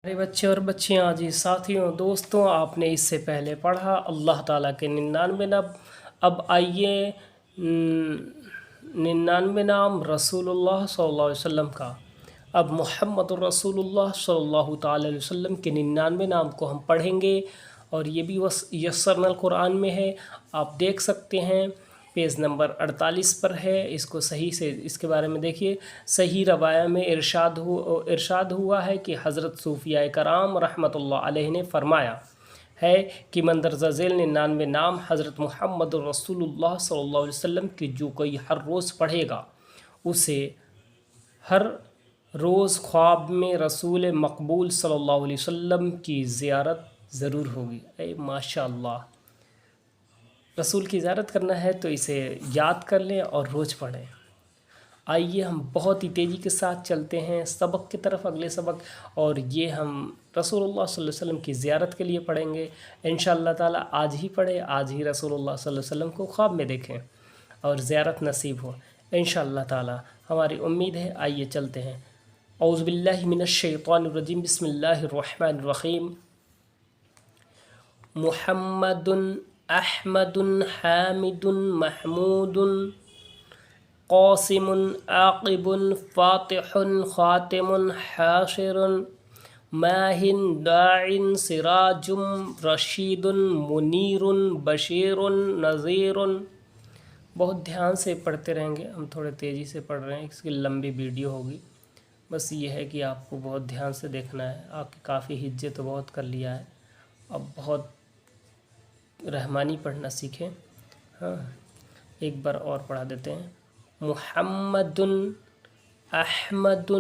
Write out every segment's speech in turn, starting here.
میرے بچے اور بچیاں جی ساتھیوں دوستوں، آپ نے اس سے پہلے پڑھا اللہ تعالیٰ کے 99 نام۔ اب آئیے 99 نام رسول اللہ صلی اللہ علیہ وسلم کا۔ اب محمد الرسول اللہ صلی اللہ تعالیٰ علیہ وسلم کے 99 نام کو ہم پڑھیں گے، اور یہ بھی یسرنا القرآن میں ہے، آپ دیکھ سکتے ہیں، پیج نمبر 48 پر ہے۔ اس کو صحیح سے اس کے بارے میں دیکھیے۔ صحیح روایہ میں ارشاد ہوا ہے کہ حضرت صوفیاء کرام رحمۃ اللہ علیہ نے فرمایا ہے کہ مندرجہ ذیل 99 نام حضرت محمد الرسول اللہ صلی اللہ علیہ وسلم کی جو کوئی ہر روز پڑھے گا، اسے ہر روز خواب میں رسول مقبول صلی اللہ علیہ وسلم کی زیارت ضرور ہوگی۔ اے ماشاء اللہ، رسول کی زیارت کرنا ہے تو اسے یاد کر لیں اور روز پڑھیں۔ آئیے ہم بہت ہی تیزی کے ساتھ چلتے ہیں سبق کی طرف، اگلے سبق، اور یہ ہم رسول اللہ صلی اللہ علیہ وسلم کی زیارت کے لیے پڑھیں گے انشاءاللہ تعالی۔ آج ہی پڑھیں، آج ہی رسول اللہ صلی اللہ علیہ وسلم کو خواب میں دیکھیں اور زیارت نصیب ہو انشاءاللہ تعالی، ہماری امید ہے۔ آئیے چلتے ہیں۔ اعوذ باللہ من الشیطان الرجیم، بسم اللہ الرحمن الرحیم۔ محمد احمد حامد محمود قاسم عاقب فاتح خاتم حاشر ماہ داع سراج رشید منیر بشیر نذیر۔ بہت دھیان سے پڑھتے رہیں گے، ہم تھوڑے تیزی سے پڑھ رہے ہیں، اس کی لمبی ویڈیو ہوگی، بس یہ ہے کہ آپ کو بہت دھیان سے دیکھنا ہے۔ آپ کی کافی ہجے تو بہت کر لیا ہے، اب بہت رحمانی پڑھنا سیکھیں۔ ہاں، ایک بار اور پڑھا دیتے ہیں۔ محمد احمد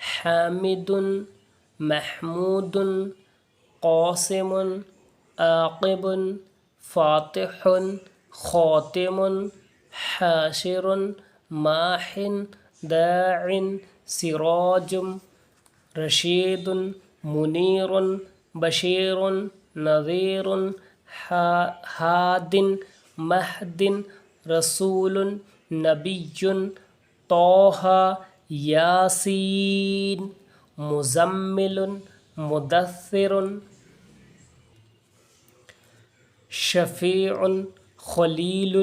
حامد محمود قاسم عاقب فاتح خاتم حاشر ماح داع سراج رشید منیر بشیر نذیر ہاد مہد رسول نبی طٰ یاسین مزمل مدثر شفیع خلیل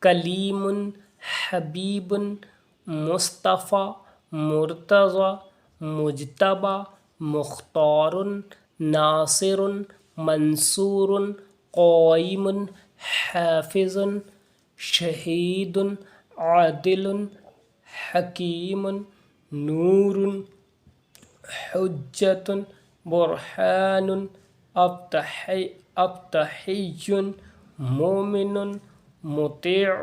کلیم حبیب مصطفیٰ مرتضی مجتبیٰ مختار ناصر منصور قائم حافظ شہید عادل حکیم نور حجت برہان ابتحی مومن مطیع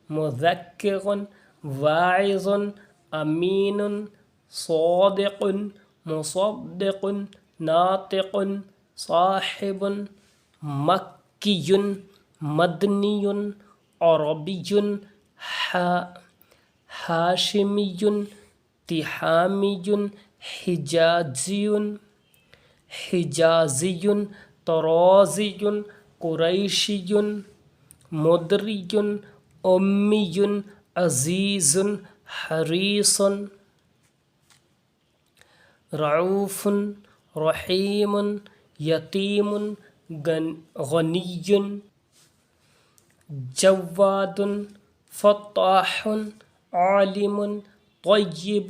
مذکر واعظ امین صادق مصدق ناطق صاحب مکی مدنی عربی ہاشمی تہامی حجازی طرازی قریشی مدری امی عزیز حریص رعوف رحیم یتیم غنی جواد فتاح عالم طیب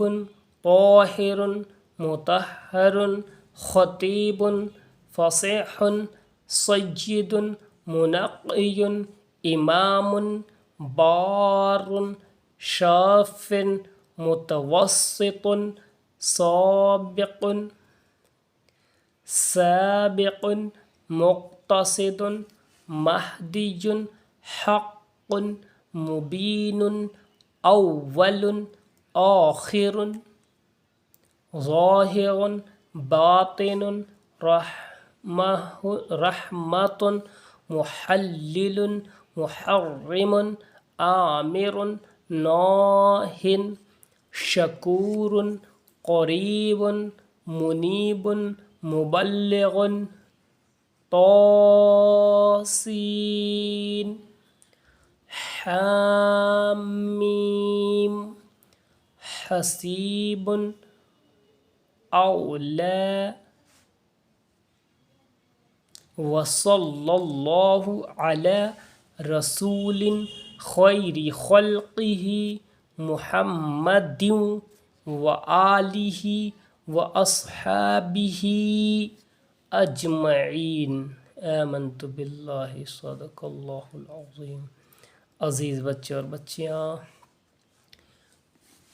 طاہر مطہر خطیب فصیح سید منقی امام بار شاف متوسط سابق مقتصد مہدی حق مبین اول آخر ظاہر باطن رحمت محلل محرم آمر ناہ شکور قریب منیب مبلغ طاسین حامیم حسیب اولا وصلی اللہ علی رسول خیر خلقہ محمد وآلہ واصحابہ اجمعین آمنت باللہ صدق اللہ العظیم۔ عزیز بچے اور بچیاں،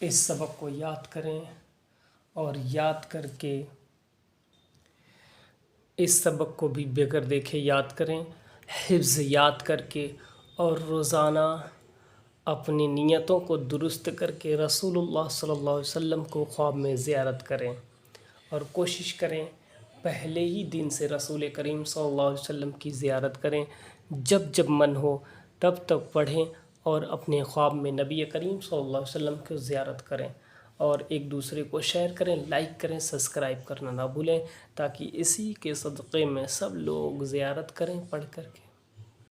اس سبق کو یاد کریں اور یاد کر کے اس سبق کو بھی بغیر دیکھے یاد کریں، حفظ یاد کر کے، اور روزانہ اپنی نیتوں کو درست کر کے رسول اللہ صلی اللہ علیہ وسلم کو خواب میں زیارت کریں، اور کوشش کریں پہلے ہی دن سے رسول کریم صلی اللہ علیہ وسلم کی زیارت کریں، جب جب من ہو تب تب پڑھیں، اور اپنے خواب میں نبی کریم صلی اللہ علیہ وسلم کی زیارت کریں، اور ایک دوسرے کو شیئر کریں، لائک کریں، سبسکرائب کرنا نہ بھولیں، تاکہ اسی کے صدقے میں سب لوگ زیارت کریں پڑھ کر کے۔